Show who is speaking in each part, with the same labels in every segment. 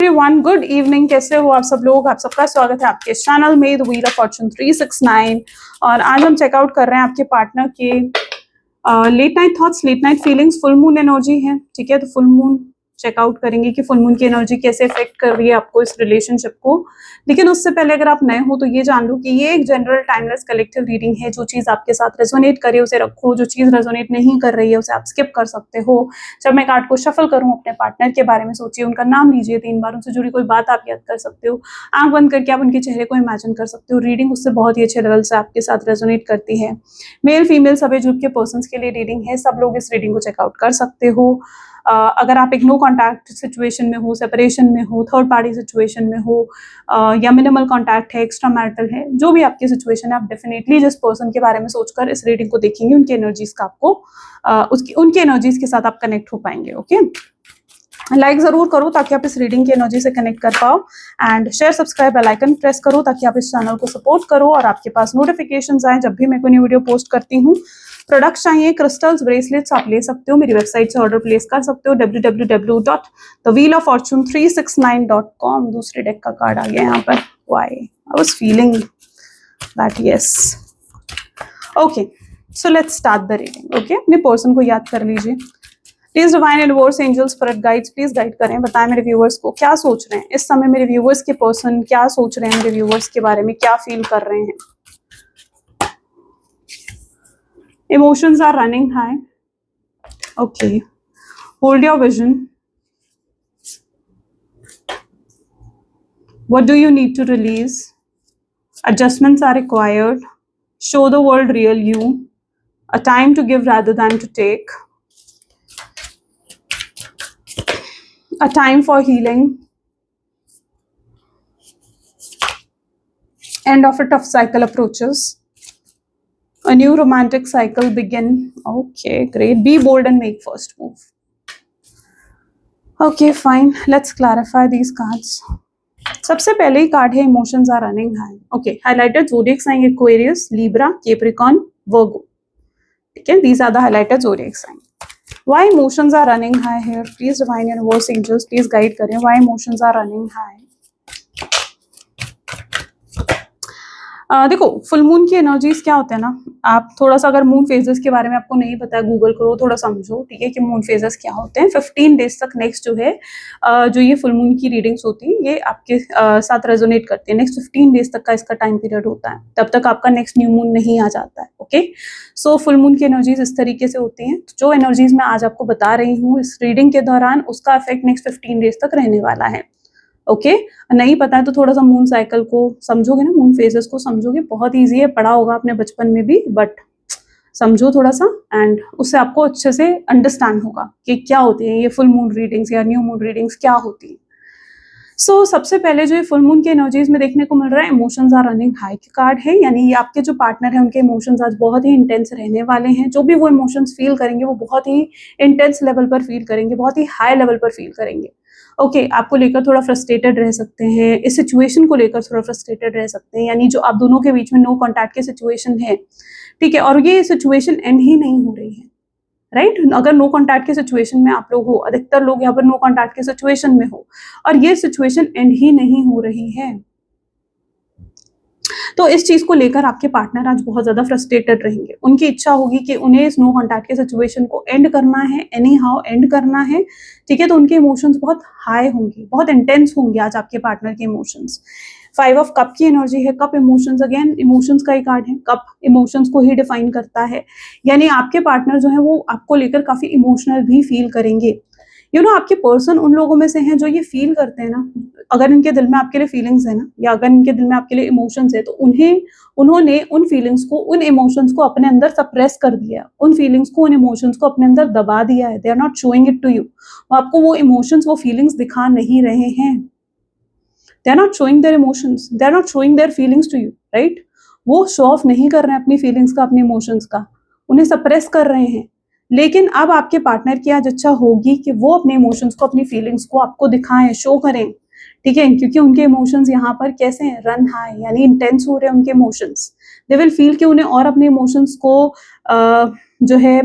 Speaker 1: Everyone, good evening. कैसे हो आप सब लोग? आप सबका स्वागत है आपके चैनल में द व्हील ऑफ फॉर्चून 369। और आज हम चेकआउट कर रहे हैं आपके पार्टनर के late night thoughts, late night feelings. Full moon energy है, ठीक है? तो फुल मून चेकआउट करेंगे कि फुल मून की एनर्जी कैसे इफेक्ट कर रही है आपको, इस रिलेशनशिप को। लेकिन उससे पहले अगर आप नए हो तो ये जान लो कि ये एक जनरल टाइमलेस कलेक्टिव रीडिंग है। जो चीज आपके साथ रेजोनेट करे उसे रखो, जो चीज रेजोनेट नहीं कर रही है उसे आप स्किप कर सकते हो। जब मैं कार्ड को शफल करूं, अपने पार्टनर के बारे में सोचिए, उनका नाम लीजिए 3 बार, उनसे जुड़ी कोई बात आप याद कर सकते हो। आंख बंद करके आप उनके चेहरे को इमेजिन कर सकते हो। रीडिंग उससे बहुत ही अच्छे लेवल से आपके साथ रेजोनेट करती है। मेल फीमेल सभी ग्रुप के पर्संस के लिए रीडिंग है। सब लोग इस रीडिंग को चेकआउट कर सकते हो। अगर आप एक नो कॉन्टैक्ट सिचुएशन में हो, सेपरेशन में हो, थर्ड पार्टी सिचुएशन में हो, या मिनिमल कॉन्टैक्ट है, एक्स्ट्रा मैरिटल है, जो भी आपकी सिचुएशन है, आप डेफिनेटली जिस पर्सन के बारे में सोचकर इस रीडिंग को देखेंगे, उनकी एनर्जीज का आपको उनकी एनर्जीज के साथ आप कनेक्ट हो पाएंगे। ओके, लाइक जरूर करो ताकि आप इस रीडिंग की एनर्जी से कनेक्ट कर पाओ, and share subscribe bell icon press करो ताकि आप इस चैनल को सपोर्ट करो और आपके पास नोटिफिकेशंस आए जब भी मैं कोई न्यू वीडियो पोस्ट करती हूँ। प्रोडक्ट्स चाहिए, क्रिस्टल्स, ब्रेसलेट्स, आप ले सकते हो, मेरी वेबसाइट से ऑर्डर प्लेस कर सकते हो www.thewheeloffortune369.com। दूसरे डेक का कार्ड आ गया यहाँ पर। Why I was feeling that yes. Okay, so let's start the reading. Okay, अपने पर्सन को याद कर लीजिए। Please divine universe, angels, spirit guides, please guide करें, बताएं मेरे व्यूवर्स को क्या सोच रहे हैं इस समय। मेरे व्यूवर्स के पर्सन क्या सोच रहे हैं, मेरे व्यूवर्स के बारे में क्या फील कर रहे हैं। Emotions are running high. Okay, hold your vision. What do you need to release? Adjustments are required. Show the world real you. A time to give rather than to take. A time for healing. End of a tough cycle approaches. A new romantic cycle begin. Okay, great. Be bold and make first move. Okay, fine. Let's clarify these cards. सबसे पहले ही card है emotions are running high. Okay, highlighted zodiac sign Aquarius, Libra, Capricorn, Virgo. ठीक है, these are the highlighted zodiac sign. Why emotions are running high here? Please divine universe, angels, please guide करें। Why emotions are running high? देखो, full moon की energies क्या होते हैं ना, आप थोड़ा सा अगर मून फेजेस के बारे में आपको नहीं पता है, गूगल करो, थोड़ा समझो, ठीक है, कि मून फेजेस क्या होते हैं। 15 डेज तक नेक्स्ट जो है जो ये फुल मून की रीडिंग्स होती है ये आपके साथ रेजोनेट करती है। नेक्स्ट 15 डेज तक का इसका टाइम पीरियड होता है, तब तक आपका नेक्स्ट न्यू मून नहीं आ जाता है। ओके, सो फुल मून की एनर्जीज इस तरीके से होती हैं। जो एनर्जीज मैं आज आपको बता रही हूँ इस रीडिंग के दौरान, उसका इफेक्ट नेक्स्ट 15 डेज तक रहने वाला है। ओके, नहीं पता है तो थोड़ा सा मून साइकिल को समझोगे ना, मून फेजेस को समझोगे, बहुत ईजी है, पढ़ा होगा आपने बचपन में भी, बट समझो थोड़ा सा, एंड उससे आपको अच्छे से अंडरस्टैंड होगा कि क्या होती है ये फुल मून रीडिंग्स या न्यू मून रीडिंग्स क्या होती है। सो सबसे पहले जो फुल मून के एनर्जीज में देखने को मिल रहा है, इमोशंस आर रनिंग हाई के कार्ड है, यानी ये आपके जो पार्टनर है उनके इमोशंस आज बहुत ही इंटेंस रहने वाले हैं। जो भी वो इमोशंस फील करेंगे वो बहुत ही इंटेंस लेवल पर फील करेंगे, बहुत ही हाई लेवल पर फील करेंगे। ओके, आपको लेकर थोड़ा फ्रस्ट्रेटेड रह सकते हैं, इस सिचुएशन को लेकर थोड़ा फ्रस्ट्रेटेड रह सकते हैं, यानी जो आप दोनों के बीच में नो कॉन्टैक्ट की सिचुएशन है, ठीक है, और ये सिचुएशन एंड ही नहीं हो रही है, राइट? अगर नो कॉन्टैक्ट के सिचुएशन में आप लोग हो, अधिकतर लोग यहाँ पर नो कॉन्टैक्ट के सिचुएशन में हो और ये सिचुएशन एंड ही नहीं हो रही है, तो इस चीज को लेकर आपके पार्टनर आज बहुत ज्यादा फ्रस्ट्रेटेड रहेंगे। उनकी इच्छा होगी कि उन्हें इस नो कॉन्टैक्ट के सिचुएशन को एंड करना है, एनी हाउ एंड करना है, ठीक है? तो उनके इमोशंस बहुत हाई होंगे, बहुत इंटेंस होंगे आज आपके पार्टनर के इमोशंस। 5 ऑफ कप की एनर्जी है। कप इमोशंस, अगेन इमोशंस का ही कार्ड है। कप इमोशंस को ही डिफाइन करता है, यानी आपके पार्टनर जो है वो आपको लेकर काफी इमोशनल भी फील करेंगे। यू नो, आपके पर्सन उन लोगों में से हैं जो ये फील करते हैं ना, अगर इनके दिल में आपके लिए फीलिंग्स है ना, या अगर इनके दिल में आपके लिए इमोशंस है, तो उन्होंने उन फीलिंग्स को, उन इमोशंस को अपने अंदर सप्रेस कर दिया, उन फीलिंग्स को, उन इमोशंस को अपने अंदर दबा दिया है। They are not showing it to you. आपको वो इमोशंस, वो फीलिंग्स दिखा नहीं रहे हैं। They are not showing their emotions, they are not showing their feelings to you, right? वो शो ऑफ नहीं कर रहे हैं अपनी फीलिंग्स का, अपने इमोशंस का, उन्हें सप्रेस कर रहे हैं। लेकिन अब आपके पार्टनर की आज इच्छा होगी कि वो अपने इमोशंस को, अपनी फीलिंग्स को आपको दिखाएं, शो करें, ठीक है? क्योंकि उनके इमोशंस यहाँ पर कैसे हैं, रन हाई, यानी इंटेंस हो रहे हैं उनके इमोशंस। दे विल फील कि उन्हें और अपने इमोशंस को जो है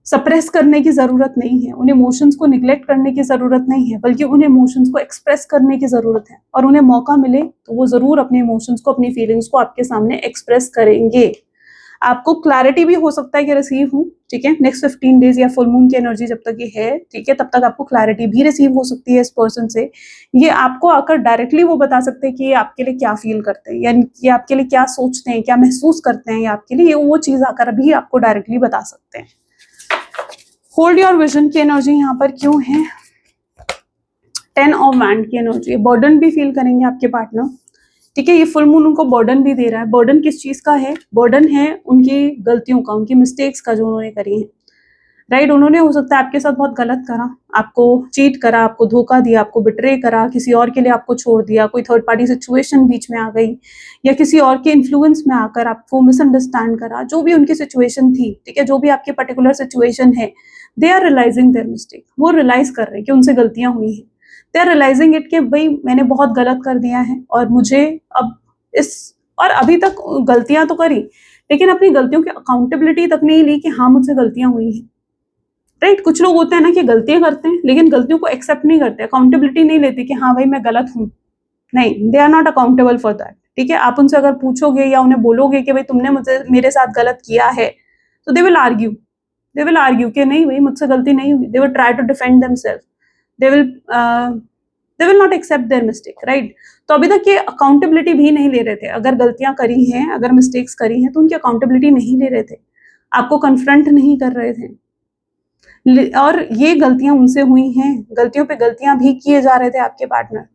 Speaker 1: सप्रेस करने की ज़रूरत नहीं है, उन्हें इमोशंस को निग्लेक्ट करने की ज़रूरत नहीं है, बल्कि उन्हें इमोशंस को एक्सप्रेस करने की ज़रूरत है। और उन्हें मौका मिले तो वो ज़रूर अपने इमोशंस को, अपनी फीलिंग्स को आपके सामने एक्सप्रेस करेंगे। आपको क्लैरिटी भी हो सकता है कि रिसीव हूँ, ठीक है, नेक्स्ट 15 डेज या फुल मून की एनर्जी जब तक ये है, ठीक है, तब तक आपको क्लैरिटी भी रिसीव हो सकती है इस पर्सन से। ये आपको आकर डायरेक्टली वो बता सकते हैं कि ये आपके लिए क्या फील करते हैं, यानी ये आपके लिए क्या सोचते हैं, क्या महसूस करते हैं, ये आपके लिए वो चीज़ आकर भी आपको डायरेक्टली बता सकते हैं। होल्ड योर विजन की एनर्जी यहाँ पर क्यों है? 10 ऑफ वैंड की एनर्जी, बर्डन भी फील करेंगे आपके पार्टनर, ठीक है। ये फुल मून उनको बर्डन भी दे रहा है। बर्डन किस चीज का है? बर्डन है उनकी गलतियों का, उनकी मिस्टेक्स का जो उन्होंने करी है, राइट। उन्होंने हो सकता है आपके साथ बहुत गलत करा, आपको चीट करा, आपको धोखा दिया, आपको बिट्रे करा, किसी और के लिए आपको छोड़ दिया, कोई थर्ड पार्टी सिचुएशन बीच में आ गई, या किसी और के इन्फ्लुएंस में आकर आपको मिसअंडरस्टैंड करा। जो भी उनकी सिचुएशन थी, ठीक है, जो भी आपकी पर्टिकुलर सिचुएशन है, they are realizing their mistake. वो रियलाइज कर रहे हैं कि उनसे गलतियां हुई हैं। दे आर रियलाइजिंग इट कि भाई मैंने बहुत गलत कर दिया है और मुझे अब इस, और अभी तक गलतियां तो करी, लेकिन अपनी गलतियों की अकाउंटेबिलिटी तक नहीं ली कि हाँ मुझसे गलतियां हुई हैं, राइट। कुछ लोग होते हैं ना कि गलतियां करते हैं लेकिन गलतियों को एक्सेप्ट नहीं करते, अकाउंटेबिलिटी नहीं लेते कि हाँ भाई मैं गलत हूँ। नहीं, they are not accountable for that, ठीक है। आप उनसे अगर पूछोगे या उन्हें बोलोगे कि भाई तुमने मुझे, मेरे साथ गलत किया है, तो दे विल आर्ग्यू कि नहीं भाई मुझसे गलती नहीं हुई। They will try to defend themselves, they will not accept their mistake, right. तो अभी तक ये अकाउंटेबिलिटी भी नहीं ले रहे थे। अगर गलतियां करी हैं, अगर मिस्टेक्स करी हैं, तो उनकी अकाउंटेबिलिटी नहीं ले रहे थे, आपको कन्फ्रंट नहीं कर रहे थे। और ये गलतियां उनसे हुई हैं, गलतियों पे गलतियां भी किए जा रहे थे आपके पार्टनर।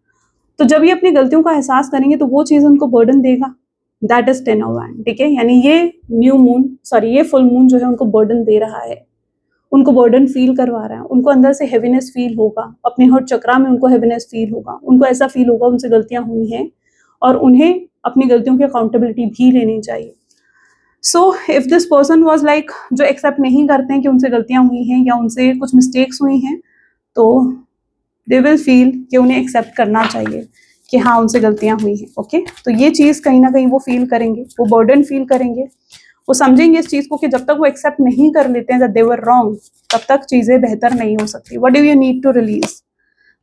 Speaker 1: तो जब ये अपनी गलतियों का एहसास करेंगे तो वो चीज उनको बर्डन देगा। दैट इज 10 ऑफ वैंड, ठीक है। यानी ये न्यू मून, सॉरी ये फुल मून जो है उनको बर्डन दे रहा है, उनको बर्डन फील करवा रहा है। उनको अंदर से हेवीनेस फील होगा, अपने हर्ट चक्रा में उनको हेवीनेस फील होगा। उनको ऐसा फील होगा उनसे गलतियां हुई हैं और उन्हें अपनी गलतियों की अकाउंटेबिलिटी भी लेनी चाहिए। So if this person was like, जो एक्सेप्ट नहीं करते हैं कि उनसे गलतियां हुई हैं या उनसे कुछ मिस्टेक्स हुई हैं, तो दे विल फील कि उन्हें एक्सेप्ट करना चाहिए कि हाँ उनसे गलतियां हुई हैं, ओके। तो ये चीज़ कहीं ना कहीं वो फील करेंगे, वो बर्डन फील करेंगे, वो समझेंगे इस चीज़ को कि जब तक वो एक्सेप्ट नहीं कर लेते हैं दैट दे वर रॉन्ग, तब तक चीज़ें बेहतर नहीं हो सकती। What do you need to release?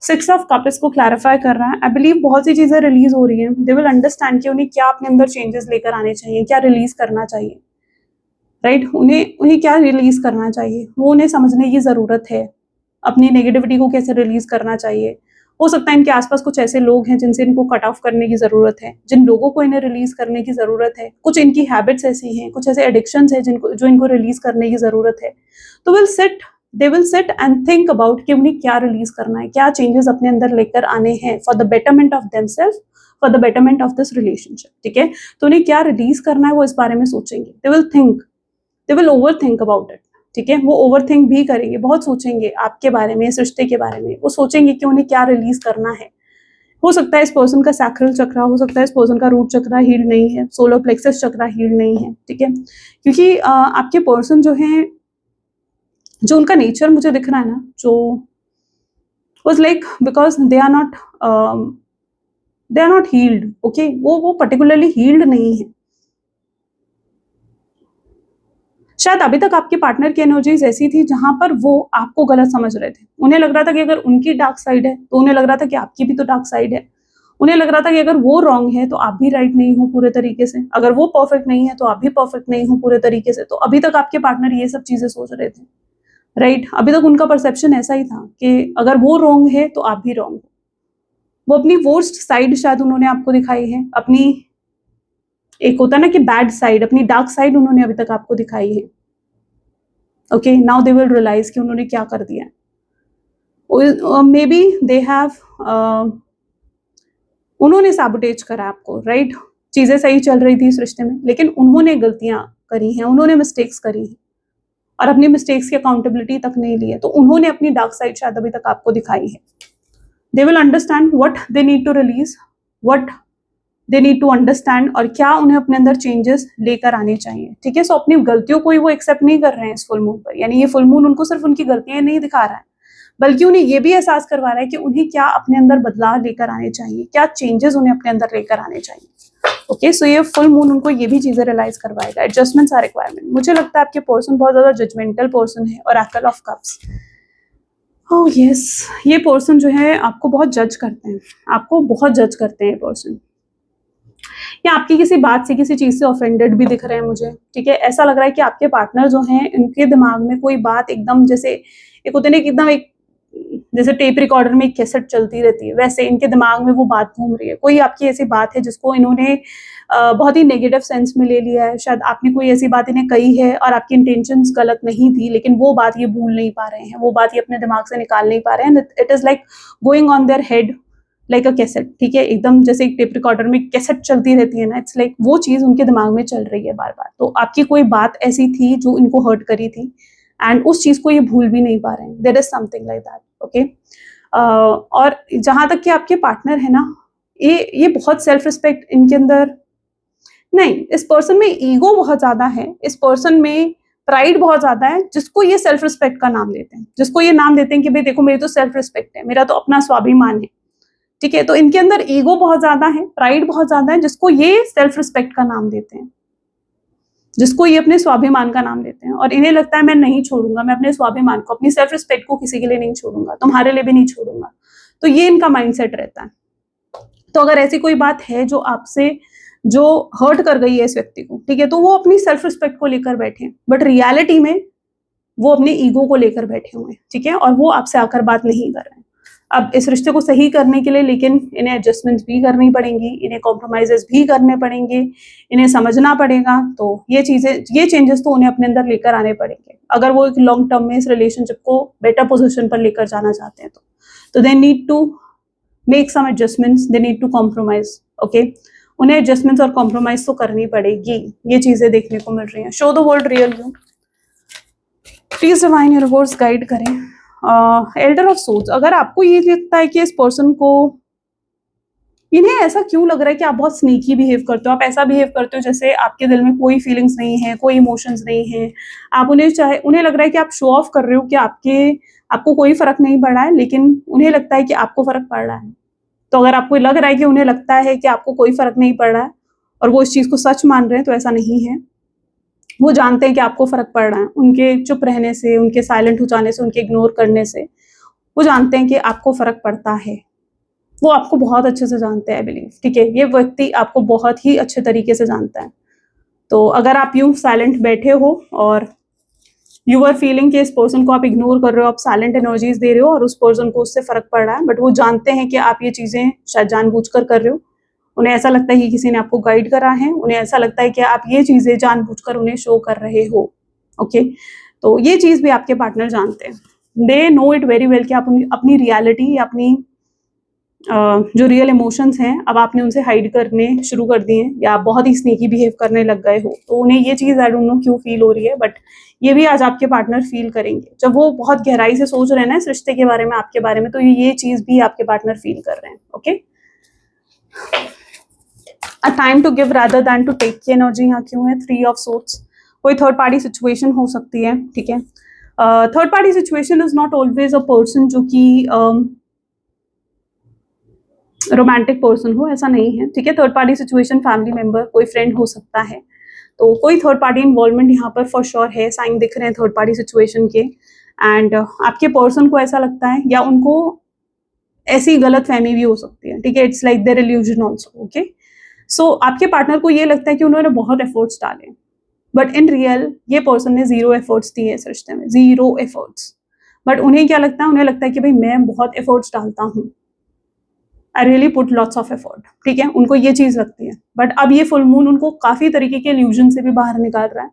Speaker 1: 6 of cup इसको क्लैरिफाई कर रहा है। आई बिलीव बहुत सी चीज़ें रिलीज हो रही हैं। दे विल अंडरस्टैंड कि उन्हें क्या अपने अंदर चेंजेस लेकर आने चाहिए, क्या रिलीज करना चाहिए, राइट। उन्हें क्या रिलीज करना चाहिए, वो उन्हें समझने की ज़रूरत है। अपनी नेगेटिविटी को कैसे रिलीज करना चाहिए। हो सकता है इनके आसपास कुछ ऐसे लोग हैं जिनसे इनको कट ऑफ करने की ज़रूरत है, जिन लोगों को इन्हें रिलीज करने की ज़रूरत है। कुछ इनकी हैबिट्स ऐसी हैं, कुछ ऐसे एडिक्शंस हैं जो इनको रिलीज करने की ज़रूरत है। तो they will sit and think about कि उन्हें क्या रिलीज करना है, क्या चेंजेस अपने अंदर लेकर आने हैं for the betterment of themselves, for the betterment of this relationship, ठीक है। तो उन्हें क्या रिलीज करना है वो इस बारे में सोचेंगे। They will over think about it, ठीक है। वो ओवर थिंक भी करेंगे, बहुत सोचेंगे आपके बारे में, इस रिश्ते के बारे में। वो सोचेंगे कि उन्हें क्या रिलीज करना है। हो सकता है इस पर्सन का सैक्रल चक्रा, हो सकता है इस पर्सन का रूट चक्रा हील नहीं है, सोलर प्लेक्सस चक्रा हील नहीं है, ठीक है। क्योंकि आपके पर्सन जो है, जो उनका नेचर मुझे दिख रहा है ना, जो was like, because they are not healed, okay. वो पर्टिकुलरली हील्ड नहीं है। शायद अभी तक आपके पार्टनर की एनर्जीज ऐसी थी जहां पर वो आपको गलत समझ रहे थे। उन्हें लग रहा था कि अगर उनकी डार्क साइड है तो उन्हें लग रहा था कि आपकी भी तो डार्क साइड है। उन्हें लग रहा था कि अगर वो रॉन्ग है तो आप भी राइट नहीं हो पूरे तरीके से, अगर वो परफेक्ट नहीं है तो आप भी परफेक्ट नहीं हो पूरे तरीके से। तो अभी तक आपके पार्टनर ये सब चीजें सोच रहे थे, राइट। अभी तक उनका परसेप्शन ऐसा ही था कि अगर वो रॉन्ग है तो आप भी रॉन्ग हो। वो अपनी वर्स्ट साइड शायद उन्होंने आपको दिखाई है, अपनी, एक होता है ना कि बैड साइड, अपनी डार्क साइड उन्होंने अभी तक आपको दिखाई है, okay. Now they will realize कि उन्होंने क्या कर दिया है। मे बी दे हैव, उन्होंने सैबोटेज करा आपको, राइट। चीजें सही चल रही थी इस रिश्ते में, लेकिन उन्होंने गलतियां करी हैं, उन्होंने मिस्टेक्स करी हैं और अपनी मिस्टेक्स की अकाउंटेबिलिटी तक नहीं ली है। तो उन्होंने अपनी डार्क साइड शायद अभी तक आपको दिखाई है। They will understand what they need to release, what they need to understand, और क्या उन्हें अपने अंदर चेंजेस लेकर आने चाहिए, ठीक है। सो अपनी गलतियों को ही वो एक्सेप्ट नहीं कर रहे हैं इस फुल मून पर। यानी ये फुल मून उनको सिर्फ उनकी गलतियां नहीं दिखा रहा है, बल्कि उन्हें ये भी एहसास करवा रहा है कि उन्हें क्या अपने अंदर बदलाव लेकर आने चाहिए, क्या चेंजेस उन्हें अपने अंदर लेकर आने चाहिए। ओके, सो ये फुल मून उनको ये भी चीजें रियलाइज करवाएगा। Adjustments are requirement. मुझे लगता है आपके पर्सन बहुत ज्यादा जजमेंटल पर्सन है। और equal of cups, oh yes, ये पर्सन जो है आपको बहुत जज करते हैं, आपको बहुत जज करते हैं ये पर्सन, या आपकी किसी बात से, किसी चीज से ऑफेंडेड भी दिख रहे हैं मुझे। ठीक है, ऐसा लग रहा है कि आपके पार्टनर जो हैं इनके दिमाग में कोई बात एकदम जैसे एक होते ना कि एकदम एक जैसे टेप रिकॉर्डर में एक कैसेट चलती रहती है, वैसे इनके दिमाग में वो बात घूम रही है। कोई आपकी ऐसी बात है जिसको इन्होंने बहुत ही नेगेटिव सेंस में ले लिया है। शायद आपने कोई ऐसी बात इन्हें कही है और आपकी इंटेंशंस गलत नहीं थी, लेकिन वो बात ये भूल नहीं पा रहे हैं, वो बात ये अपने दिमाग से निकाल नहीं पा रहे हैं। It is like going on their head like a cassette. ठीक है, एकदम जैसे एक टेप रिकॉर्डर में कैसेट चलती रहती है ना, इट्स लाइक वो चीज उनके दिमाग में चल रही है बार बार। तो आपकी कोई बात ऐसी थी जो इनको हर्ट करी थी एंड उस चीज को ये भूल भी नहीं पा रहे हैं। There is something like that. Okay, और जहां तक कि आपके पार्टनर है ना, ये बहुत सेल्फ रिस्पेक्ट इनके अंदर नहीं, इस पर्सन में ईगो बहुत ज्यादा है, इस पर्सन में प्राइड बहुत ज्यादा है, जिसको ये सेल्फ रिस्पेक्ट का नाम देते हैं, जिसको ये नाम देते हैं कि भाई देखो मेरी तो सेल्फ रिस्पेक्ट है, मेरा तो अपना स्वाभिमान है। ठीक है, तो इनके अंदर ईगो बहुत ज्यादा है, प्राइड बहुत ज्यादा है, जिसको ये सेल्फ रिस्पेक्ट का नाम देते हैं, जिसको ये अपने स्वाभिमान का नाम देते हैं। और इन्हें लगता है मैं नहीं छोड़ूंगा, मैं अपने स्वाभिमान को, अपनी सेल्फ रिस्पेक्ट को किसी के लिए नहीं छोड़ूंगा, तुम्हारे लिए भी नहीं छोड़ूंगा। तो ये इनका माइंडसेट रहता है। तो अगर ऐसी कोई बात है जो आपसे जो हर्ट कर गई है इस व्यक्ति को, ठीक है, तो वो अपनी सेल्फ रिस्पेक्ट को लेकर बैठे हैं, बट रियलिटी में वो अपने ईगो को लेकर बैठे हुए हैं। ठीक है, और वो आपसे आकर बात नहीं कर रहे हैं। अब इस रिश्ते को सही करने के लिए लेकिन इन्हें एडजस्टमेंट्स भी करनी पड़ेंगी, इन्हें कॉम्प्रोमाइजेस भी करने पड़ेंगे, इन्हें समझना पड़ेगा। तो ये चीजें, ये चेंजेस तो उन्हें अपने अंदर लेकर आने पड़ेंगे अगर वो एक लॉन्ग टर्म में इस रिलेशनशिप को बेटर पोजीशन पर लेकर जाना चाहते हैं। तो they need to make some adjustments, they need to compromise. Okay, उन्हें एडजस्टमेंट्स और कॉम्प्रोमाइज तो करनी पड़ेगी। ये चीजें देखने को मिल रही हैं। Show the world real you, please divine universe guide करें। एल्डर ऑफ सोल्स, अगर आपको ये लगता है कि इस पर्सन को, इन्हें ऐसा क्यों लग रहा है कि आप बहुत स्नीकी बिहेव करते हो, आप ऐसा बिहेव करते हो जैसे आपके दिल में कोई फीलिंग्स नहीं है, कोई इमोशंस नहीं है, आप उन्हें लग रहा है कि आप शो ऑफ कर रहे हो कि आपको कोई फर्क नहीं पड़ रहा है, लेकिन उन्हें लगता है कि आपको फर्क पड़ रहा है। तो अगर आपको लग रहा है कि उन्हें लगता है कि आपको कोई फर्क नहीं पड़ रहा है और वो इस चीज को सच मान रहे हैं, तो ऐसा नहीं है। वो जानते हैं कि आपको फर्क पड़ रहा है। उनके चुप रहने से, उनके साइलेंट हो जाने से, उनके इग्नोर करने से वो जानते हैं कि आपको फर्क पड़ता है। वो आपको बहुत अच्छे से जानते हैं, आई बिलीव। ठीक है, ये व्यक्ति आपको बहुत ही अच्छे तरीके से जानता है। तो अगर आप यूं साइलेंट बैठे हो और यू आर फीलिंग कि इस पर्सन को आप इग्नोर कर रहे हो, आप साइलेंट एनर्जीज दे रहे हो और उस पर्सन को उससे फर्क पड़ रहा है, बट वो जानते हैं कि आप ये चीजें शायद जानबूझकर कर रहे हो। उन्हें ऐसा लगता है कि किसी ने आपको गाइड करा है, उन्हें ऐसा लगता है कि आप ये चीजें जानबूझकर उन्हें शो कर रहे हो। ओके, तो ये चीज भी आपके पार्टनर जानते हैं। They know it very well कि आप अपनी रियलिटी या अपनी जो रियल इमोशंस हैं अब आपने उनसे हाइड करने शुरू कर दिए हैं, या आप बहुत ही स्नीकी बिहेव करने लग गए हो। तो उन्हें ये चीज़ आई डोंट नो क्यों फील हो रही है, बट ये भी आज आपके पार्टनर फील करेंगे। जब वो बहुत गहराई से सोच रहे हैं ना इस रिश्ते के बारे में, आपके बारे में, तो ये चीज़ भी आपके पार्टनर फील कर रहे हैं। Okay, a time to give rather than to take की एनर्जी यहाँ क्यों है? 3 ऑफ सोर्ट्स, कोई थर्ड पार्टी सिचुएशन हो सकती है। ठीक है, third party situation is not always a person जो कि रोमांटिक पर्सन हो, ऐसा नहीं है। ठीक है, third party situation family member, कोई फ्रेंड हो सकता है। तो कोई थर्ड पार्टी इन्वॉल्वमेंट यहाँ पर फॉर श्योर है, साइन दिख रहे हैं थर्ड पार्टी सिचुएशन के। एंड आपके पर्सन को ऐसा लगता है या उनको ऐसी गलत फहमी भी हो सकती है। ठीक है, it's like their illusion also. Okay, so आपके पार्टनर को ये लगता है कि उन्होंने बहुत एफर्ट्स डाले, बट इन रियल ये पर्सन ने 0 एफर्ट्स दिए इस रिश्ते में, 0 एफर्ट्स। बट उन्हें क्या लगता है? उन्हें लगता है कि भाई मैं बहुत एफर्ट्स डालता हूँ, I really put lots of effort. ठीक है, उनको ये चीज लगती है। बट अब ये फुल मून उनको काफी तरीके के इल्यूजन से भी बाहर निकाल रहा है,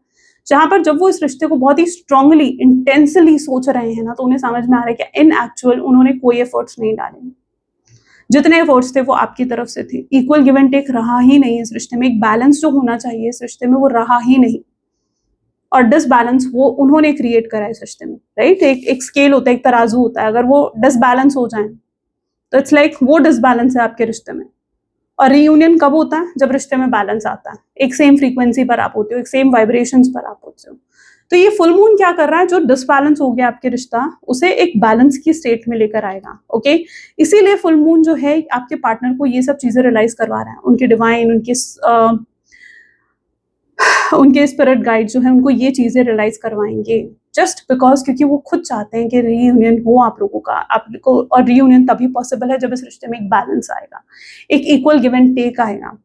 Speaker 1: जहां पर जब वो इस रिश्ते को बहुत ही स्ट्रांगली इंटेंसली सोच रहे हैं ना, तो उन्हें समझ में आ रहा है कि इन एक्चुअल उन्होंने कोई एफर्ट्स नहीं डाले। जितने एफर्ट्स थे वो आपकी तरफ से थे। इक्वल गिव एंड टेक रहा ही नहीं इस रिश्ते में। एक बैलेंस जो होना चाहिए इस रिश्ते में वो रहा ही नहीं, और डिसबैलेंस वो उन्होंने क्रिएट करा है इस रिश्ते में। राइट, एक स्केल होता है, एक तराजू होता है, अगर वो डिसबैलेंस हो जाए तो इट्स लाइक वो डिसबैलेंस है आपके रिश्ते में। और रीयूनियन कब होता है? जब रिश्ते में बैलेंस आता है, एक सेम फ्रीक्वेंसी पर आप होते हो, एक सेम वाइब्रेशंस पर आप होते हो। तो ये फुल मून क्या कर रहा है, जो डिसबैलेंस हो गया आपके रिश्ता उसे एक बैलेंस की स्टेट में लेकर आएगा। ओके, इसीलिए फुल मून जो है आपके पार्टनर को ये सब चीजें रियलाइज करवा रहा है। उनके डिवाइन, उनके स्पिरिट गाइड जो है उनको ये चीजें रियलाइज करवाएंगे, जस्ट बिकॉज क्योंकि वो खुद चाहते हैं कि रीयूनियन हो आप लोगों का, आपको। और रीयूनियन तभी पॉसिबल है जब इस रिश्ते में एक बैलेंस आएगा, एक इक्वल गिव एंड टेक आएगा।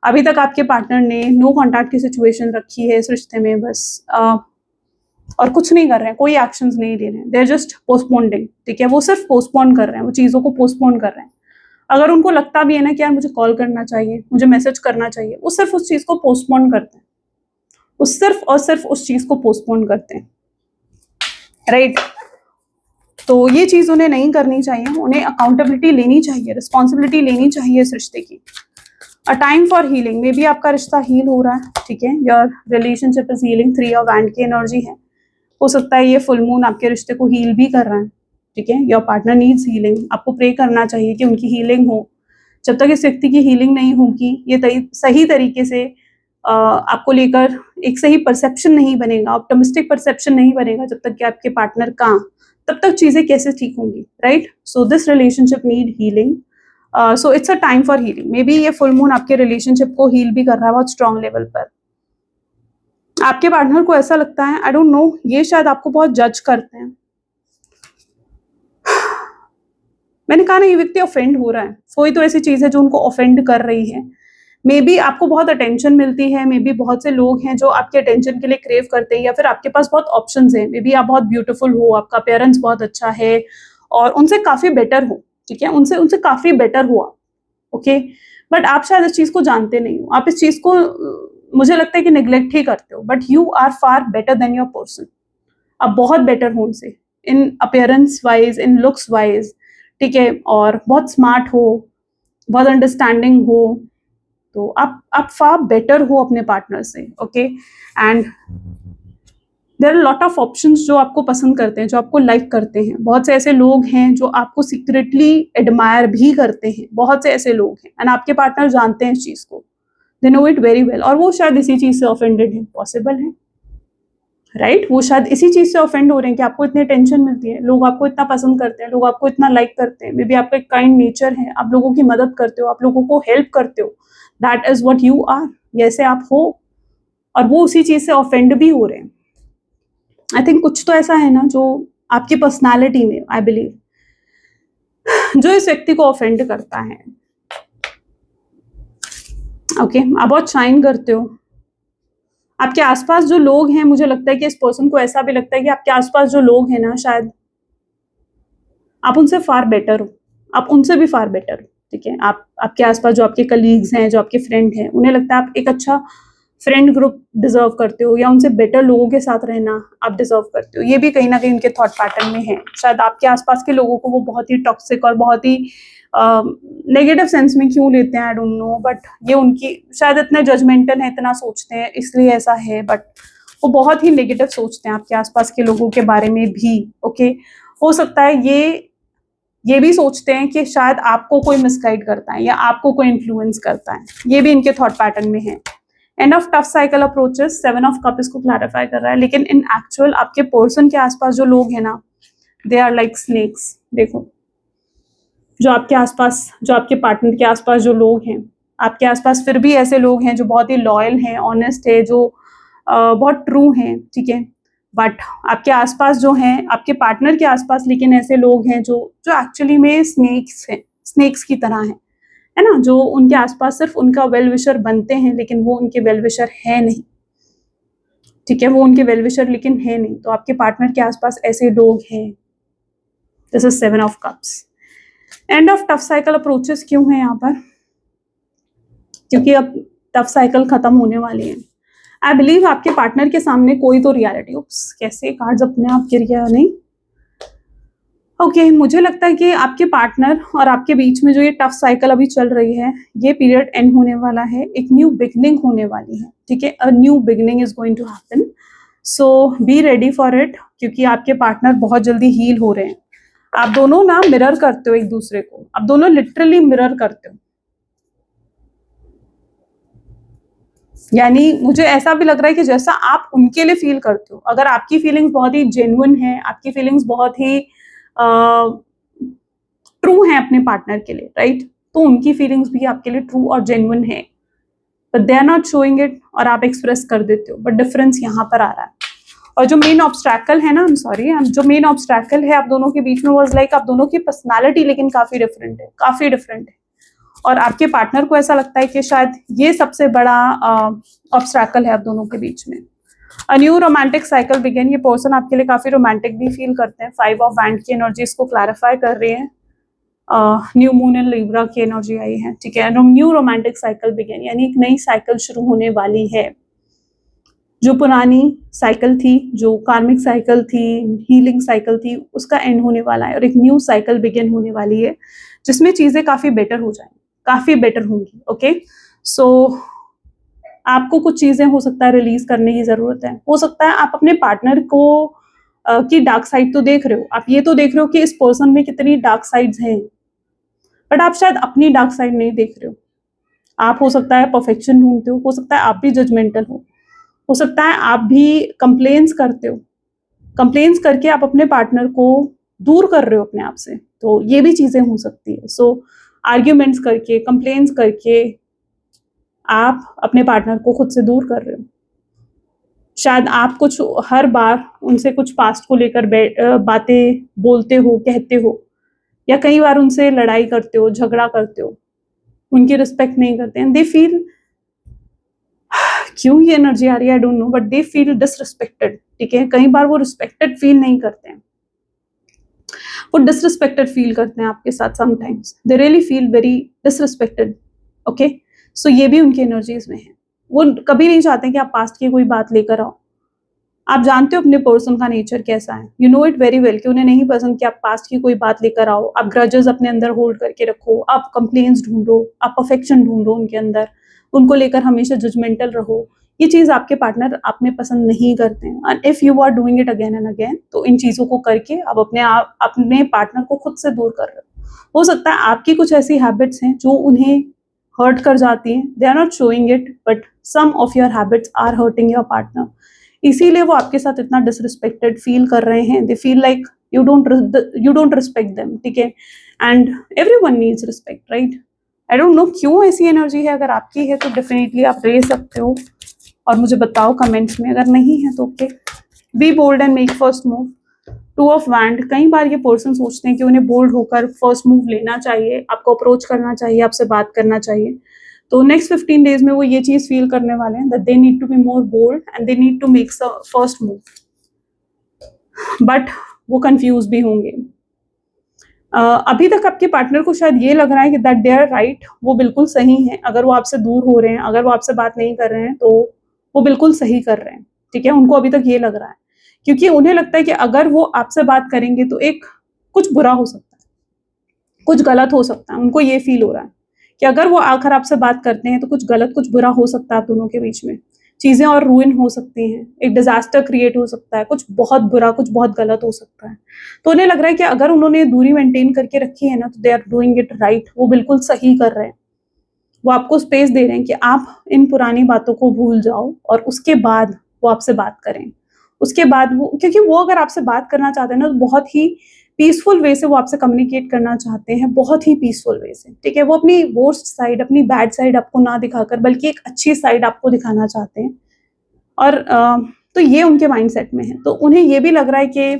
Speaker 1: अभी तक आपके पार्टनर ने नो कॉन्टैक्ट की सिचुएशन रखी है इस रिश्ते में, बस और कुछ नहीं कर रहे हैं, कोई एक्शंस नहीं ले रहे हैं, दे आर जस्ट पोस्टपोन्डिंग। ठीक है, वो सिर्फ पोस्टपोन कर रहे हैं, वो चीज़ों को पोस्टपोन कर रहे हैं। अगर उनको लगता भी है ना कि यार मुझे कॉल करना चाहिए, मुझे मैसेज करना चाहिए, वो सिर्फ उस चीज़ को पोस्टपोन करते हैं, वो सिर्फ और सिर्फ उस चीज़ को पोस्टपोन करते हैं, राइट। तो ये चीज़ उन्हें नहीं करनी चाहिए, उन्हें अकाउंटेबिलिटी लेनी चाहिए, रिस्पॉन्सिबिलिटी लेनी चाहिए इस रिश्ते की। A time for healing, may be आपका रिश्ता हील हो रहा है, ठीक है, your relationship is healing, 3 of wand की एनर्जी है। हो सकता है ये फुल मून आपके रिश्ते को हील भी कर रहा है, ठीक है। योर पार्टनर नीड्स हीलिंग, आपको प्रे करना चाहिए कि उनकी हीलिंग हो। जब तक इस व्यक्ति की हीलिंग नहीं होगी, ये सही तरीके से आपको लेकर एक सही परसेप्शन नहीं बनेगा, ऑप्टिमिस्टिक परसेप्शन नहीं बनेगा, जब तक कि आपके पार्टनर का, तब तक चीजें कैसे ठीक होंगी, right. So this relationship need healing, so it's a time for healing. May be ये फुल मून आपके रिलेशनशिप को हील भी कर रहा है बहुत स्ट्रॉन्ग लेवल पर। आपके पार्टनर को ऐसा लगता है, आई डोंट नो, ये शायद आपको बहुत जज करते हैं। मैंने कहा ना, ये व्यक्ति ऑफेंड हो रहा है, कोई तो ऐसी चीज है जो उनको ऑफेंड कर रही है। मे बी आपको बहुत अटेंशन मिलती है, मे बी बहुत से लोग हैं जो आपके अटेंशन के लिए क्रेव करते हैं, या फिर आपके पास बहुत ऑप्शंस हैं, मे बी आप बहुत ब्यूटीफुल हो, आपका अपीयरेंस बहुत अच्छा है और उनसे काफी बेटर हो, ठीक है, उनसे उनसे काफी बेटर हो आप, ओके। बट आप शायद इस चीज को जानते नहीं हो, आप इस चीज को मुझे लगता है कि निग्लेक्ट ही करते हो, but you are far better than your person. आप बहुत बेटर हो उनसे, in appearance wise, in looks wise, ठीक है, और बहुत स्मार्ट हो, बहुत अंडरस्टैंडिंग हो, तो आप फार बेटर हो अपने पार्टनर से, okay. And there are lot of options जो आपको पसंद करते हैं, जो आपको लाइक करते हैं। बहुत से ऐसे लोग हैं जो आपको सीक्रेटली एडमायर भी करते हैं, बहुत से ऐसे लोग हैं, एंड आपके पार्टनर जानते हैं इस चीज को, they know it very well, और वो शायद इसी चीज से ऑफेंडेड है, पॉसिबल है, राइट। वो शायद इसी चीज से ऑफेंड हो रहे हैं कि आपको इतनी टेंशन मिलती है, लोग आपको इतना पसंद करते हैं, लोग आपको इतना लाइक करते हैं, मे बी आपका एक काइंड नेचर है, आप लोगों की मदद करते हो, आप लोगों को हेल्प करते हो, that is what you are, जैसे आप हो, और वो उसी चीज से ऑफेंड भी हो रहे हैं। आई थिंक कुछ तो ऐसा है ना जो आपकी पर्सनालिटी में, आई बिलीव, जो इस व्यक्ति को ऑफेंड करता है, ओके। आप बहुत शाइन करते हो, आपके आसपास जो लोग हैं, मुझे लगता है कि इस पर्सन को ऐसा भी लगता है कि आपके आसपास जो लोग हैं ना, शायद आप उनसे फार बेटर हो, आप उनसे भी फार बेटर हो, ठीक है। आपके आसपास जो आपके कलीग्स हैं, जो आपके फ्रेंड हैं, उन्हें लगता है आप एक अच्छा फ्रेंड ग्रुप डिजर्व करते हो, या उनसे बेटर लोगों के साथ रहना आप डिजर्व करते हो। ये भी कहीं ना कहीं उनके थॉट पैटर्न में है। शायद आपके आसपास के लोगों को वो बहुत ही टॉक्सिक और बहुत ही नेगेटिव सेंस में क्यों लेते हैं, आई डोंट नो, बट ये उनकी शायद इतने जजमेंटल है, इतना सोचते हैं, इसलिए ऐसा है, बट वो बहुत ही नेगेटिव सोचते हैं आपके आसपास के लोगों के बारे में भी, ओके। हो सकता है ये भी सोचते हैं कि शायद आपको कोई मिसगाइड करता है या आपको कोई इन्फ्लुएंस करता है, ये भी इनके थॉट पैटर्न में है। End of tough cycle approaches, 7 of cup इसको क्लैरिफाई कर रहा है, लेकिन इन एक्चुअल आपके पर्सन के आसपास जो लोग हैं ना, दे आर लाइक स्नेक्स। देखो, जो आपके आसपास, जो आपके पार्टनर के आसपास जो लोग हैं, आपके आसपास फिर भी ऐसे लोग हैं जो बहुत ही लॉयल हैं, ऑनेस्ट है, जो बहुत ट्रू हैं, ठीक है। बट आपके आसपास जो हैं, आपके पार्टनर के आसपास लेकिन ऐसे लोग हैं जो जो एक्चुअली में स्नेक्स हैं, स्नेक्स की तरह हैं, है ना, जो उनके आसपास सिर्फ उनका वेल विशर बनते हैं, लेकिन वो उनके वेल विशर है नहीं, ठीक है, वो उनके वेल विशर लेकिन है नहीं। तो आपके पार्टनर के आसपास ऐसे लोग हैं। This is 7 of cups. End of tough cycle approaches क्यों है यहाँ पर? क्योंकि अब टफ साइकिल खत्म होने वाली है। आई बिलीव आपके पार्टनर के सामने कोई तो रियलिटी, कैसे कार्ड्स अपने आप गिर गया, नहीं, ओके। मुझे लगता है कि आपके पार्टनर और आपके बीच में जो ये टफ साइकिल अभी चल रही है, ये पीरियड एंड होने वाला है, एक न्यू बिगनिंग होने वाली है, ठीक है। A new beginning is going to happen, so be ready for it, क्योंकि आपके पार्टनर बहुत जल्दी हील हो रहे हैं। आप दोनों ना मिरर करते हो एक दूसरे को, आप दोनों लिटरली मिरर करते हो, यानी मुझे ऐसा भी लग रहा है कि जैसा आप उनके लिए फील करते हो, अगर आपकी फीलिंग्स बहुत ही जेन्युइन है, आपकी फीलिंग्स बहुत ही ट्रू हैं अपने पार्टनर के लिए, राइट, तो उनकी फीलिंग्स भी आपके लिए ट्रू और जेन्युइन है, but they are not showing it, और आप एक्सप्रेस कर देते हो, बट डिफरेंस यहाँ पर आ रहा है। और जो मेन ऑब्स्ट्रैकल है ना, जो मेन ऑब्स्ट्रैकल है आप दोनों के बीच में, वाज लाइक आप दोनों की पर्सनालिटी लेकिन काफी डिफरेंट है, काफी डिफरेंट है, और आपके पार्टनर को ऐसा लगता है कि शायद ये सबसे बड़ा ऑब्स्ट्रैकल है आप दोनों के बीच में। A new romantic cycle begin, ये पर्सन आपके लिए काफी रोमांटिक भी फील करते हैं, 5 ऑफ वैंड की एनर्जी इसको क्लैरिफाई कर रही है। न्यू मून इन लिब्रा की एनर्जी आई है, ठीक है। न्यू रोमांटिक साइकिल बिगिन, यानी एक नई साइकिल शुरू होने वाली है। जो पुरानी साइकिल थी, जो कार्मिक साइकिल थी, हीलिंग साइकिल थी, उसका एंड होने वाला है और एक न्यू साइकिल बिगिन होने वाली है, जिसमें चीजें काफी बेटर हो जाएंगी, काफी बेटर होंगी। ओके, सो आपको कुछ चीजें हो सकता है रिलीज करने की जरूरत है। हो सकता है आप अपने पार्टनर को की डार्क साइड तो देख रहे हो, आप ये तो देख रहे हो कि इस पर्सन में कितनी डार्क साइड्स हैं, बट आप शायद अपनी डार्क साइड नहीं देख रहे हो। आप हो सकता है परफेक्शन ढूंढते हो सकता है आप भी जजमेंटल हो सकता है आप भी कंप्लेन्स करते हो, कंप्लेन्स करके आप अपने पार्टनर को दूर कर रहे हो अपने आप से, तो ये भी चीजें हो सकती है। सो आर्ग्यूमेंट्स करके, कंप्लेन्स करके आप अपने पार्टनर को खुद से दूर कर रहे हो। शायद आप कुछ हर बार उनसे कुछ पास्ट को लेकर बातें बोलते हो, कहते हो, या कई बार उनसे लड़ाई करते हो, झगड़ा करते हो, उनकी रिस्पेक्ट नहीं करते हैं। दे फील, क्यों ये एनर्जी आ रही है I don't know, but they feel disrespected, ठीक है। कई बार वो रिस्पेक्टेड फील नहीं करते हैं, वो डिसरिस्पेक्टेड फील करते हैं आपके साथ। Sometimes they really feel very disrespected. Okay, so ये भी उनकी एनर्जीज में है। वो कभी नहीं चाहते कि आप पास्ट की कोई बात लेकर आओ। आप जानते हो अपने पर्सन का नेचर कैसा है, you know it very well, कि उन्हें नहीं पसंद कि आप पास्ट की कोई बात लेकर आओ, आप ग्रजेस अपने अंदर होल्ड करके रखो, आप कंप्लेन्स ढूंढो, आप परफेक्शन ढूंढो उनके अंदर, उनको लेकर हमेशा जजमेंटल रहो। ये चीज आपके पार्टनर आप में पसंद नहीं करते हैं, and if you are doing it again and again, तो इन चीजों को करके आप अपने पार्टनर को खुद से दूर कर रहे हो सकता है आपकी कुछ ऐसी हैबिट्स हैं जो उन्हें हर्ट कर जाती हैं, they are not showing it, but some of your habits are hurting your partner, इसीलिए वो आपके साथ इतना डिसरिस्पेक्टेड फील कर रहे हैं। They feel like you don't respect them, ठीक है, and everyone needs respect, right. I don't know क्यों ऐसी एनर्जी है, अगर आपकी है तो डेफिनेटली आप ले सकते हो और मुझे बताओ कमेंट्स में, अगर नहीं है तो okay. Be bold and make first move, 2 of wand, कई बार ये पर्सन सोचते हैं कि उन्हें बोल्ड होकर फर्स्ट मूव लेना चाहिए, आपको अप्रोच करना चाहिए, आपसे बात करना चाहिए। तो नेक्स्ट 15 डेज में वो ये चीज फील करने वाले हैं that they need to be more bold and they need to make first move, but वो कंफ्यूज भी होंगे। अभी तक आपके पार्टनर को शायद ये लग रहा है कि दैट दे आर राइट, वो बिल्कुल सही है, अगर वो आपसे दूर हो रहे हैं, अगर वो आपसे बात नहीं कर रहे हैं, तो वो बिल्कुल सही कर रहे हैं, ठीक है। उनको अभी तक ये लग रहा है, क्योंकि उन्हें लगता है कि अगर वो आपसे बात करेंगे तो एक कुछ बुरा हो सकता है, कुछ गलत हो सकता है। उनको ये फील हो रहा है कि अगर वो आकर आपसे बात करते हैं तो कुछ गलत, कुछ बुरा हो सकता है आप दोनों के बीच में, चीजें और रूइन हो सकती हैं, एक डिजास्टर क्रिएट हो सकता है, कुछ बहुत बुरा, कुछ बहुत गलत हो सकता है। तो उन्हें लग रहा है कि अगर उन्होंने दूरी मेंटेन करके रखी है ना, तो they are doing it right, वो बिल्कुल सही कर रहे हैं। वो आपको स्पेस दे रहे हैं कि आप इन पुरानी बातों को भूल जाओ और उसके बाद वो आपसे बात करें। उसके बाद वो, क्योंकि वो अगर आपसे बात करना चाहते हैं ना, तो बहुत ही पीसफुल वे से वो आपसे कम्युनिकेट करना चाहते हैं, बहुत ही पीसफुल वे से, ठीक है। वो अपनी वर्स्ट साइड, अपनी बैड साइड आपको ना दिखाकर, बल्कि एक अच्छी साइड आपको दिखाना चाहते हैं। और तो ये उनके माइंडसेट में है। तो उन्हें ये भी लग रहा है कि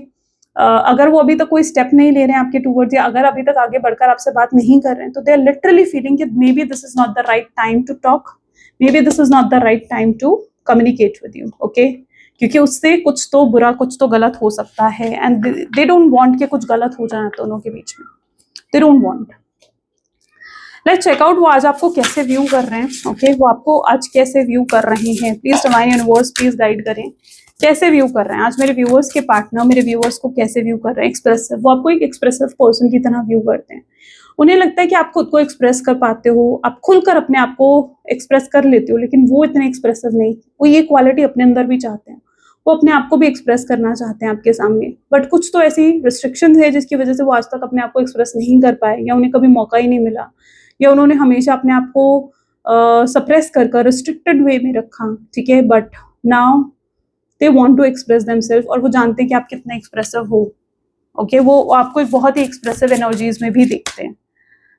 Speaker 1: अगर वो अभी तक कोई स्टेप नहीं ले रहे हैं आपके टूवर्ड्स, या अगर अभी तक आगे बढ़कर आपसे बात नहीं कर रहे हैं, तो दे आर लिटरली फीलिंग कि maybe this is not the right time to talk, maybe this is not the right time to communicate with you, okay. क्योंकि उससे कुछ तो बुरा, कुछ तो गलत हो सकता है, एंड दे डोंट वांट कि कुछ गलत हो जाए दोनों के बीच में, they don't want. Let's check out वो आज आपको कैसे व्यू कर रहे हैं, ओके। वो आपको आज कैसे व्यू कर रहे हैं, please divine universe please guide करें, कैसे व्यू कर रहे हैं आज मेरे व्यूअर्स के पार्टनर, मेरे व्यूअर्स को कैसे व्यू कर रहे हैं। एक्सप्रेसिव, वो आपको एक एक्सप्रेसिव पर्सन की तरह व्यू करते हैं। उन्हें लगता है कि आप खुद को एक्सप्रेस कर पाते हो, आप खुलकर अपने आप को एक्सप्रेस कर लेते हो, लेकिन वो इतने एक्सप्रेसिव नहीं, वो ये क्वालिटी अपने अंदर भी चाहते हैं, वो अपने आप को भी एक्सप्रेस करना चाहते हैं आपके सामने, बट कुछ तो ऐसी रिस्ट्रिक्शंस है जिसकी वजह से वो आज तक अपने आप को एक्सप्रेस नहीं कर पाए, या उन्हें कभी मौका ही नहीं मिला, या उन्होंने हमेशा अपने आप को सप्रेस कर रिस्ट्रिक्टेड वे में रखा, ठीक है, but now they want to express themselves, और वो जानते हैं कि आप कितने एक्सप्रेसिव हो, ओके, वो आपको एक बहुत ही एक्सप्रेसिव एनर्जीज में भी देखते हैं।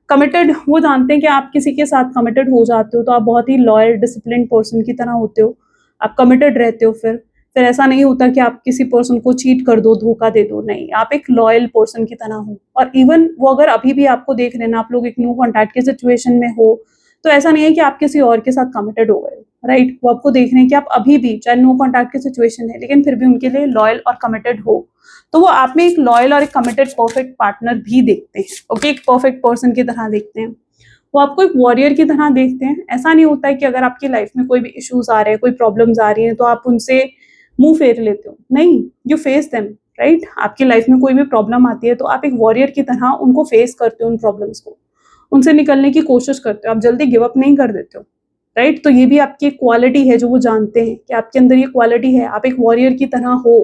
Speaker 1: कमिटेड, वो जानते हैं कि आप किसी के साथ कमिटेड हो जाते हो तो आप बहुत ही लॉयल डिसिप्लिन पर्सन की तरह होते हो, आप कमिटेड रहते हो, फिर ऐसा नहीं होता कि आप किसी पर्सन को चीट कर दो, धोखा दे दो, नहीं, आप एक लॉयल पर्सन की तरह हो। और इवन वो अगर अभी भी आपको देख रहे हैं, आप लोग एक नो कॉन्टैक्ट की सिचुएशन में हो, तो ऐसा नहीं है कि आप किसी और के साथ कमिटेड हो गए हो, राइट, वो आपको देख रहे हैं कि आप अभी भी, चाहे नो कॉन्टैक्ट की सिचुएशन है, लेकिन फिर भी उनके लिए लॉयल और कमिटेड हो, तो वो आप में एक लॉयल और एक कमिटेड परफेक्ट पार्टनर भी देखते हैं, ओके, एक परफेक्ट पर्सन की तरह देखते हैं। वो आपको एक वॉरियर की तरह देखते हैं। ऐसा नहीं होता है कि अगर आपकी लाइफ में कोई भी इश्यूज आ रहे हैं, कोई प्रॉब्लम्स आ रही हैं, तो आप उनसे मुंह फेर लेते हो, नहीं, यू फेस देम, राइट। आपकी लाइफ में कोई भी प्रॉब्लम आती है तो आप एक वॉरियर की तरह उनको फेस करते हो, उन प्रॉब्लम्स को, उनसे निकलने की कोशिश करते हो, आप जल्दी गिव अप नहीं कर देते हो, राइट। तो ये भी आपकी एक क्वालिटी है जो वो जानते हैं कि आपके अंदर ये क्वालिटी है, आप एक वॉरियर की तरह हो,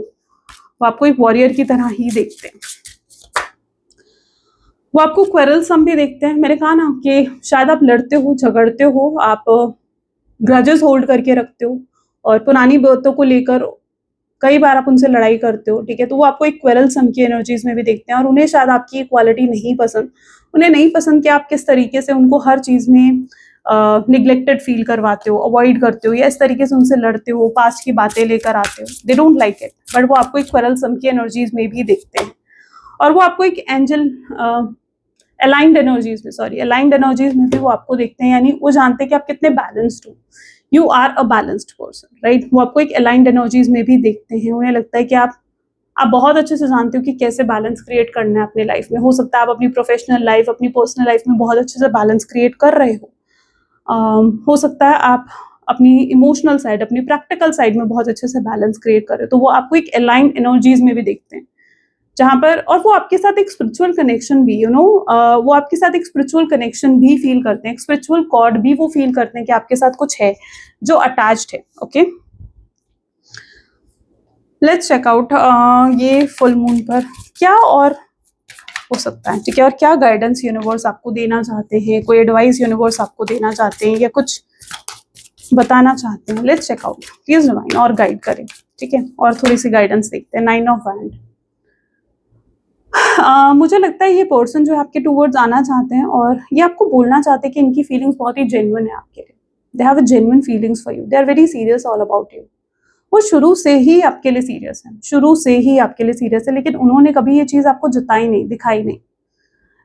Speaker 1: वो आपको एक वॉरियर की तरह ही देखते हैं। वो आपको क्वेरलसम भी देखते हैं। मैंने कहा ना कि शायद आप लड़ते हो, झगड़ते हो, आप ग्रजेस होल्ड करके रखते हो, और पुरानी बातों को लेकर कई बार आप उनसे लड़ाई करते हो, ठीक है, तो वो आपको एक क्वेरलसम की एनर्जीज में भी देखते हैं, और उन्हें शायद आपकी क्वालिटी नहीं पसंद, उन्हें नहीं पसंद कि आप किस तरीके से उनको हर चीज में निग्लेक्टेड फील करवाते हो, अवॉइड करते हो, या इस तरीके से उनसे लड़ते हो, पास्ट की बातें लेकर आते हो, they don't like it, but वो आपको एक क्वेरलसम की एनर्जीज में भी देखते हैं। और वो आपको एक एंजल अलाइंड एनर्जीज में, सॉरी, अलाइंड एनर्जीज में भी वो आपको देखते हैं, यानी वो जानते हैं कि आप कितने बैलेंस्ड हो, you are a balanced person, right. वो आपको एक अलाइंड एनर्जीज में भी देखते हैं। उन्हें लगता है कि आप बहुत अच्छे से जानते हो कि कैसे बैलेंस क्रिएट करना है अपनी लाइफ में। हो सकता है आप अपनी प्रोफेशनल लाइफ, अपनी पर्सनल लाइफ में बहुत अच्छे से बैलेंस क्रिएट कर रहे हो, हो सकता है आप अपनी इमोशनल साइड, अपनी प्रैक्टिकल साइड में बहुत अच्छे से बैलेंस क्रिएट कर रहे हो, तो वो आपको एक अलाइंड एनर्जीज में भी देखते हैं, जहाँ पर, और वो आपके साथ एक स्पिरिचुअल कनेक्शन भी, वो आपके साथ एक स्पिरिचुअल कनेक्शन भी फील करते हैं, एक स्पिरिचुअल कॉर्ड भी वो फील करते हैं कि आपके साथ कुछ है जो अटैच्ड है, ओके। लेट्स चेक आउट ये फुल मून पर क्या और हो सकता है, ठीक है, और क्या गाइडेंस यूनिवर्स आपको देना चाहते हैं, कोई एडवाइस यूनिवर्स आपको देना चाहते हैं, या कुछ बताना चाहते हैं। Let's check out, please divine और गाइड करें, ठीक है, और थोड़ी सी गाइडेंस देखते हैं। 9 ऑफ वैंड, मुझे लगता है ये पर्सन जो है आपके टूवर्ड्स आना चाहते हैं, और ये आपको बोलना चाहते हैं कि इनकी फीलिंग्स बहुत ही जेन्युइन है आपके लिए, they have a genuine feelings for you, they are very serious all about you. वो शुरू से ही आपके लिए सीरियस है, शुरू से ही आपके लिए सीरियस है, लेकिन उन्होंने कभी ये चीज़ आपको जताई नहीं, दिखाई नहीं,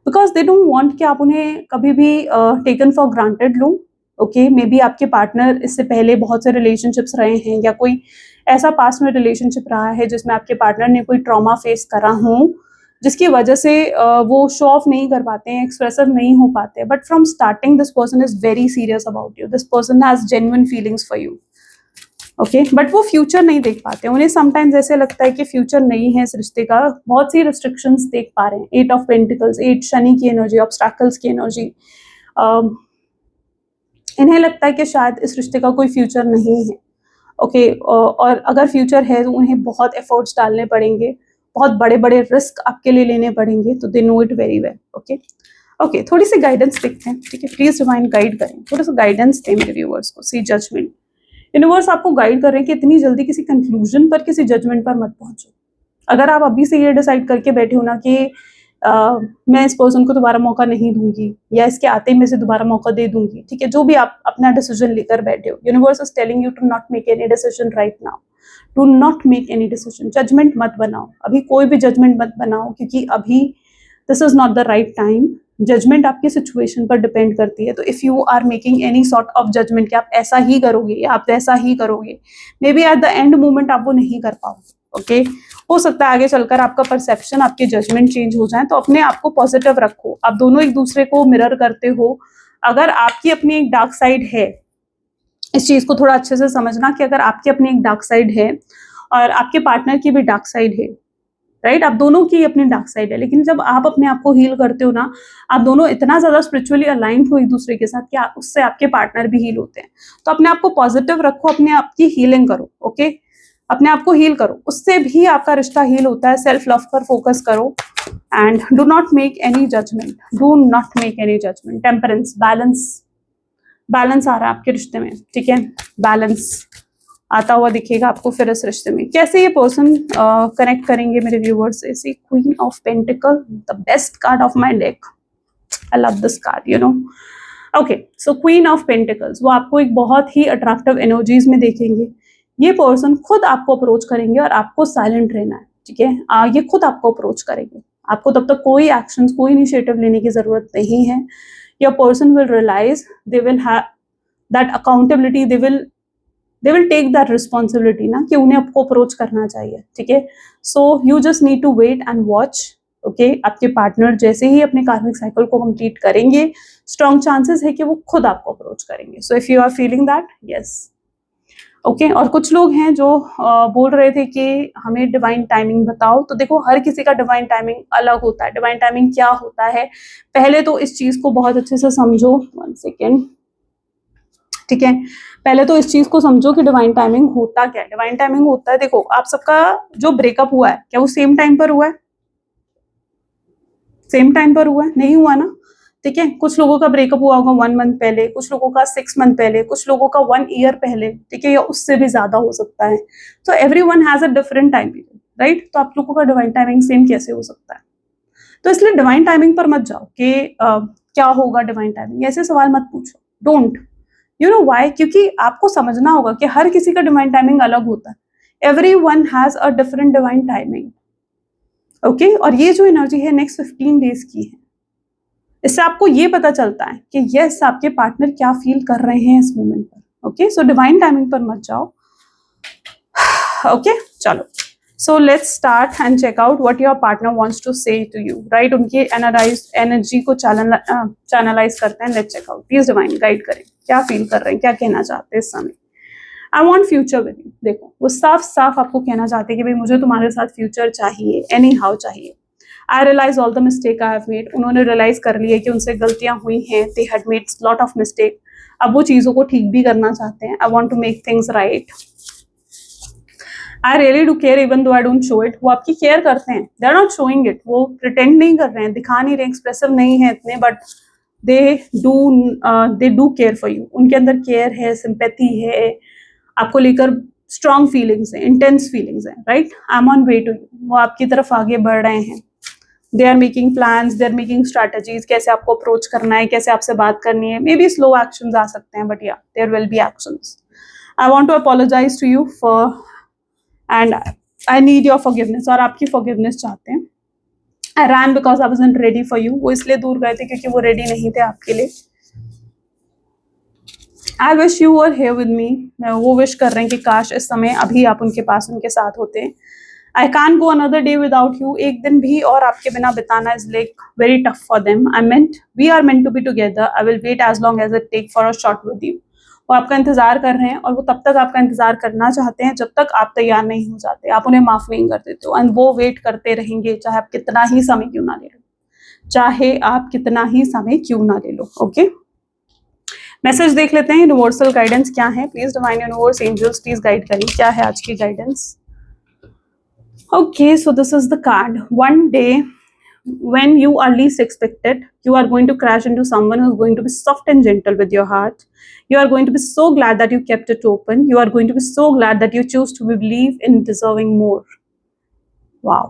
Speaker 1: बिकॉज दे डोंट वांट कि आप उन्हें कभी भी taken for granted low, okay. May be आपके पार्टनर इससे पहले बहुत से रिलेशनशिप्स रहे हैं, या कोई ऐसा पास्ट में रिलेशनशिप रहा है जिसमें आपके पार्टनर ने कोई ट्रॉमा फेस करा हो, जिसकी वजह से वो शो ऑफ नहीं कर पाते हैं, एक्सप्रेसिव नहीं हो पाते, but from starting this person is very serious about you, this person has genuine feelings for you, okay. But वो फ्यूचर नहीं देख पाते, उन्हें समटाइम्स ऐसे लगता है कि फ्यूचर नहीं है इस रिश्ते का, बहुत सी रिस्ट्रिक्शंस देख पा रहे हैं। 8 ऑफ पेंटिकल्स, 8 शनि की एनर्जी, ऑब्स्टैकल्स की एनर्जी, इन्हें लगता है कि शायद इस रिश्ते का कोई फ्यूचर नहीं है, ओके। और अगर फ्यूचर है तो उन्हें बहुत एफर्ट्स डालने पड़ेंगे, बहुत बड़े बड़े रिस्क आपके लिए लेने पड़ेंगे, तो they know it very well, okay. Okay, थोड़ी सी गाइडेंस देखते हैं, ठीक है, प्लीज डिवाइन गाइड करें, थोड़ा सा गाइडेंस दें मेरे व्यूअर्स को। सी जजमेंट, यूनिवर्स आपको गाइड कर रहे हैं कि इतनी जल्दी किसी कंक्लूजन पर, किसी जजमेंट पर मत पहुंचो। अगर आप अभी से ये डिसाइड करके बैठे हो ना कि मैं इस पर्सन को दोबारा मौका नहीं दूंगी, या इसके आते ही मैं इसे दोबारा मौका दे दूंगी, ठीक है, जो भी आप अपना डिसीजन लेकर बैठे हो, universe is telling you to not make any decision right now, to not make any decision, judgement मत बनाओ अभी, कोई भी जजमेंट मत बनाओ, क्योंकि अभी this is not the right time. Judgement आपकी सिचुएशन पर डिपेंड करती है, तो if you are making any sort of judgement कि आप ऐसा ही करोगे या आप वैसा ही करोगे, may be at the end moment आप वो नहीं कर पाओगे, ओके। हो सकता है आगे चलकर आपका परसेप्शन, आपके जजमेंट चेंज हो जाए, तो अपने आप को पॉजिटिव रखो, आप दोनों एक दूसरे को मिरर करते हो। अगर आपकी अपनी एक डार्क साइड है, इस चीज को थोड़ा अच्छे से समझना कि अगर आपकी अपनी एक डार्क साइड है और आपके पार्टनर की भी डार्क साइड है, राइट, आप दोनों की अपनी डार्क साइड है, लेकिन जब आप अपने आप को हील करते हो ना, आप दोनों इतना ज्यादा स्पिरिचुअली अलाइंड हो एक दूसरे के साथ कि उससे आपके पार्टनर भी हील होते हैं। तो अपने आप को पॉजिटिव रखो, अपने आप की हीलिंग करो, ओके, अपने आप को हील करो, उससे भी आपका रिश्ता हील होता है। सेल्फ लव पर फोकस करो, and do not make any judgement, do not make any judgement. Temperance, balance, balance आ रहा है आपके रिश्ते में, ठीक है, बैलेंस आता हुआ दिखेगा आपको फिर इस रिश्ते में। कैसे ये पर्सन कनेक्ट करेंगे मेरे व्यूवर्स से? See queen of pentacle, the best card of my deck, I love this card, you know. Okay, so queen of pentacles, वो आपको एक बहुत ही अट्रैक्टिव एनर्जीज में देखेंगे। ये पर्सन खुद आपको अप्रोच करेंगे और आपको साइलेंट रहना है, ठीक है। ये खुद आपको अप्रोच करेंगे, आपको तब तक कोई एक्शन, कोई इनिशिएटिव लेने की जरूरत नहीं है। Your person will realize, they will have that accountability, they will take that responsibility ना कि उन्हें आपको अप्रोच करना चाहिए, ठीक है। So you just need to wait and watch, okay. आपके पार्टनर जैसे ही अपने कार्मिक साइकिल को कंप्लीट करेंगे, स्ट्रॉन्ग चांसेस है कि वो खुद आपको अप्रोच करेंगे। So if you are feeling that, yes, okay. और कुछ लोग हैं जो बोल रहे थे कि हमें डिवाइन टाइमिंग बताओ, तो देखो हर किसी का डिवाइन टाइमिंग अलग होता है। डिवाइन टाइमिंग क्या होता है, पहले तो इस चीज को बहुत अच्छे से समझो, 1 सेकेंड, ठीक है। पहले तो इस चीज को समझो कि डिवाइन टाइमिंग होता क्या है। डिवाइन टाइमिंग होता है, देखो आप सबका जो ब्रेकअप हुआ है, क्या वो सेम टाइम पर हुआ है? सेम टाइम पर हुआ है? नहीं हुआ ना, ठीक है। कुछ लोगों का ब्रेकअप हुआ होगा 1 मंथ पहले, कुछ लोगों का 6 मंथ पहले, कुछ लोगों का 1 ईयर पहले, ठीक है, या उससे भी ज्यादा हो सकता है। तो everyone has a different time period, right. तो आप लोगों का डिवाइन टाइमिंग सेम कैसे हो सकता है? तो इसलिए डिवाइन टाइमिंग पर मत जाओ कि क्या होगा डिवाइन टाइमिंग, ऐसे सवाल मत पूछो, डोंट, यू नो व्हाई? क्योंकि आपको समझना होगा कि हर किसी का डिवाइन टाइमिंग अलग होता है। Everyone has a different divine timing, okay. और ये जो एनर्जी है नेक्स्ट 15 डेज की है, इससे आपको ये पता चलता है कि यस, आपके पार्टनर क्या फील कर रहे हैं इस मोमेंट पर, ओके। सो डिवाइन टाइमिंग पर मत जाओ, ओके। चलो, so let's start and check out what your partner wants to say to you, right. उनकी एनर्जी को चैनलाइज करते हैं। Let's check out, please divine guide करें, क्या फील कर रहे हैं, क्या कहना चाहते हैं इस समय। I want future with you, देखो वो साफ साफ आपको कहना चाहते हैं कि भाई मुझे तुम्हारे साथ फ्यूचर चाहिए, एनी हाउ चाहिए। I realise all the mistake I have made, उन्होंने रियलाइज कर लिया कि उनसे गलतियां हुई हैं, they had made lot of mistake. अब वो चीजों को ठीक भी करना चाहते हैं। I want to make things right. I really do care even though I don't show it, वो आपकी केयर करते हैं, they are not showing it, वो प्रिटेंड नहीं कर रहे हैं, दिखा नहीं रहे, एक्सप्रेसिव नहीं है इतने, but they do care for you. उनके अंदर केयर है, सिंपैथी है, आपको लेकर स्ट्रॉन्ग फीलिंग्स है, इंटेंस फीलिंग्स है, right. I am on way to you, वो आपकी तरफ आगे बढ़ रहे हैं। They are making plans, they are making strategies, कैसे आपको अप्रोच करना है, कैसे आपसे बात करनी है। मे बी स्लो एक्शंस आ सकते हैं, but yeah there will be actions. I want to apologise to you for and I need your forgiveness, और आपकी फॉरगिवनेस चाहते हैं। I ran because I wasn't ready for you, वो इसलिए दूर गए थे क्योंकि वो रेडी नहीं थे आपके लिए। I wish you were here with me, वो विश कर रहे हैं कि काश इस समय अभी आप उनके पास, उनके साथ होते। I can't go another day without you, एक दिन भी और आपके बिना बिताना is like very tough for them. We are meant to be together. I will wait as long as it take for a shot with you. वो आपका इंतजार कर रहे हैं और वो तब तक आपका इंतजार करना चाहते हैं जब तक आप तैयार नहीं हो जाते, आप उन्हें माफ नहीं कर देते हो, एंड वो वेट करते रहेंगे, चाहे आप कितना ही समय क्यों ना ले लो, चाहे आप कितना ही समय क्यों ना ले लो, ओके। मैसेज देख लेते हैं, यूनिवर्सल गाइडेंस क्या है। Please divine universe, angels please guide करिए, क्या है आज की guidance. Okay, so this is the card. One day, when you are least expected, you are going to crash into someone who is going to be soft and gentle with your heart. You are going to be so glad that you kept it open. You are going to be so glad that you choose to believe in deserving more. Wow.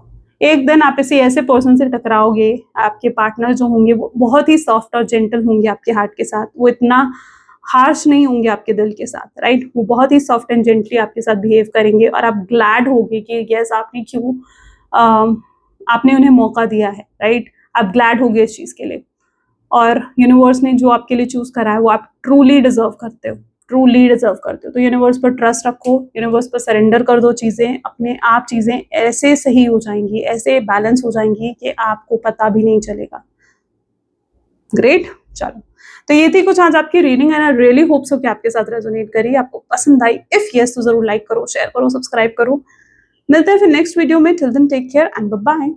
Speaker 1: एक दिन आप ऐसे person से टकराओगे, आपके partner जो होंगे वो बहुत ही सॉफ्ट और जेंटल होंगे आपके हार्ट के साथ, वो इतना हार्श नहीं होंगे आपके दिल के साथ, राइट। वो बहुत ही सॉफ्ट एंड जेंटली आपके साथ बिहेव करेंगे और आप ग्लैड होगे कि यस, आपने क्यों आपने उन्हें मौका दिया है, राइट। आप ग्लैड होगे इस चीज के लिए, और यूनिवर्स ने जो आपके लिए चूज करा है वो आप ट्रूली डिजर्व करते हो, ट्रूली डिजर्व करते हो। तो यूनिवर्स पर ट्रस्ट रखो, यूनिवर्स पर सरेंडर कर दो चीजें, अपने आप चीजें ऐसे सही हो जाएंगी, ऐसे बैलेंस हो जाएंगी कि आपको पता भी नहीं चलेगा। ग्रेट, चलो, तो ये थी कुछ आज आपकी reading, and I really hope so कि आपके साथ रेजोनेट करी, आपको पसंद आई। इफ यस तो जरूर लाइक करो, शेयर करो, सब्सक्राइब करो। मिलते हैं फिर नेक्स्ट वीडियो में। Till then take care and bye bye.